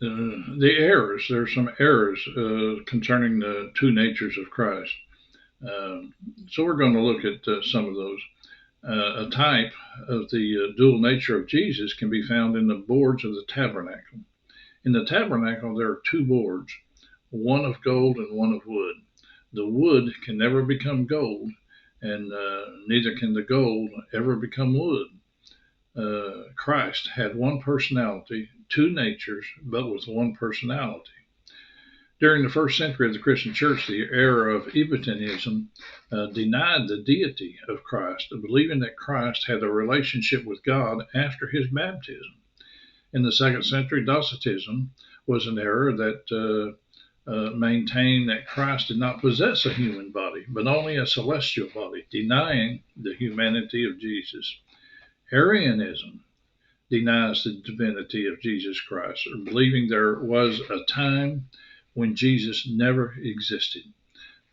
the errors. There's some errors concerning the two natures of Christ. So we're going to look at some of those. A type of the dual nature of Jesus can be found in the boards of the tabernacle. In the tabernacle, there are two boards, one of gold and one of wood. The wood can never become gold, and neither can the gold ever become wood. Christ had one personality, two natures, but with one personality. During the first century of the Christian church, the era of Ebiotism denied the deity of Christ, believing that Christ had a relationship with God after his baptism. In the second century, Docetism was an error that maintained that Christ did not possess a human body, but only a celestial body, denying the humanity of Jesus. Arianism denies the divinity of Jesus Christ, or believing there was a time when Jesus never existed.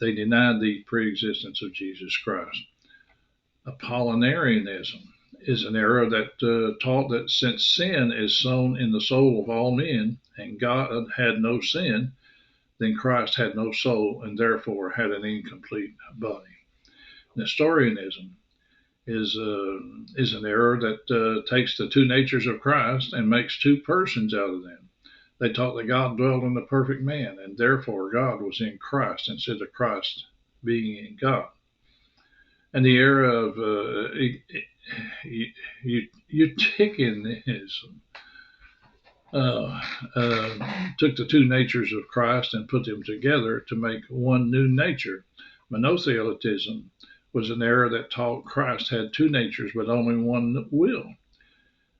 They denied the preexistence of Jesus Christ. Apollinarianism is an error that taught that since sin is sown in the soul of all men, and God had no sin, then Christ had no soul and therefore had an incomplete body. Nestorianism is an error that takes the two natures of Christ and makes two persons out of them. They taught that God dwelled in the perfect man, and therefore God was in Christ instead of Christ being in God. And the era of Eutychianism took the two natures of Christ and put them together to make one new nature. Monothelitism was an error that taught Christ had two natures but only one will.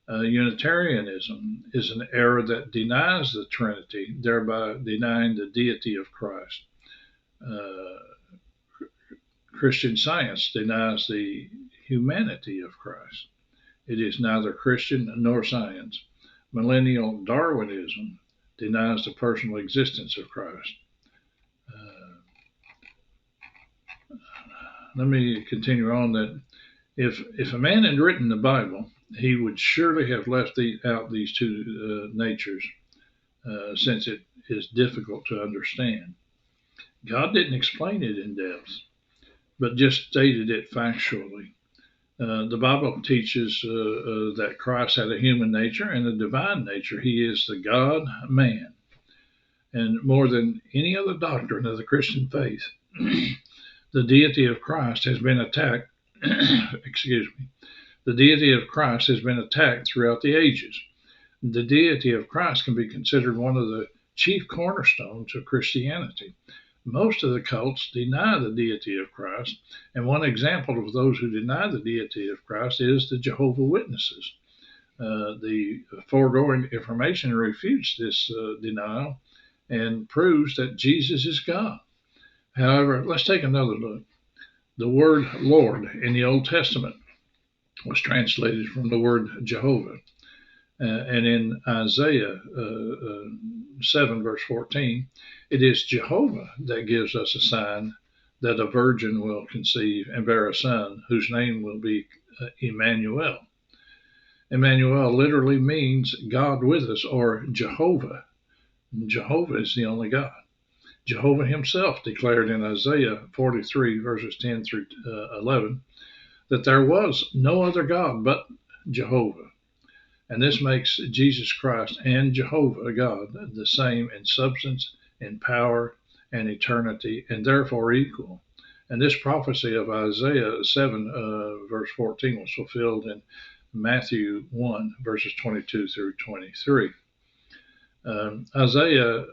Unitarianism is an error that denies the Trinity, thereby denying the deity of Christ. Christian Science denies the humanity of Christ. It is neither Christian nor science. Millennial Darwinism denies the personal existence of Christ. Let me continue on that if a man had written the Bible, he would surely have left out these two natures, since it is difficult to understand. God didn't explain it in depth, but just stated it factually. The Bible teaches that Christ had a human nature and a divine nature. He is the God-man. And more than any other doctrine of the Christian faith, the deity of Christ has been attacked. The deity of Christ has been attacked throughout the ages. The deity of Christ can be considered one of the chief cornerstones of Christianity. Most of the cults deny the deity of Christ, and one example of those who deny the deity of Christ is the Jehovah's Witnesses. The foregoing information refutes this denial and proves that Jesus is God. However, let's take another look. The word Lord in the Old Testament was translated from the word Jehovah. And in Isaiah 7, verse 14, it is Jehovah that gives us a sign that a virgin will conceive and bear a son whose name will be Emmanuel. Emmanuel literally means God with us, or Jehovah. Jehovah is the only God. Jehovah himself declared in Isaiah 43, verses 10 through 11, that there was no other God but Jehovah. And this makes Jesus Christ and Jehovah God the same in substance, in power, and eternity, and therefore equal. And this prophecy of Isaiah 7, verse 14 was fulfilled in Matthew 1, verses 22 through 23. Isaiah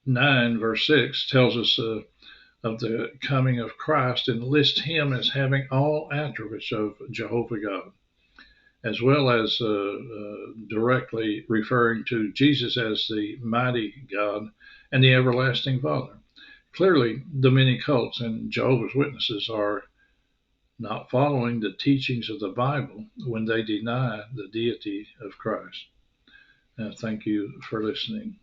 9, verse 6 tells us of the coming of Christ and lists him as having all attributes of Jehovah God, as well as directly referring to Jesus as the mighty God and the everlasting Father. Clearly, the many cults and Jehovah's Witnesses are not following the teachings of the Bible when they deny the deity of Christ. Thank you for listening.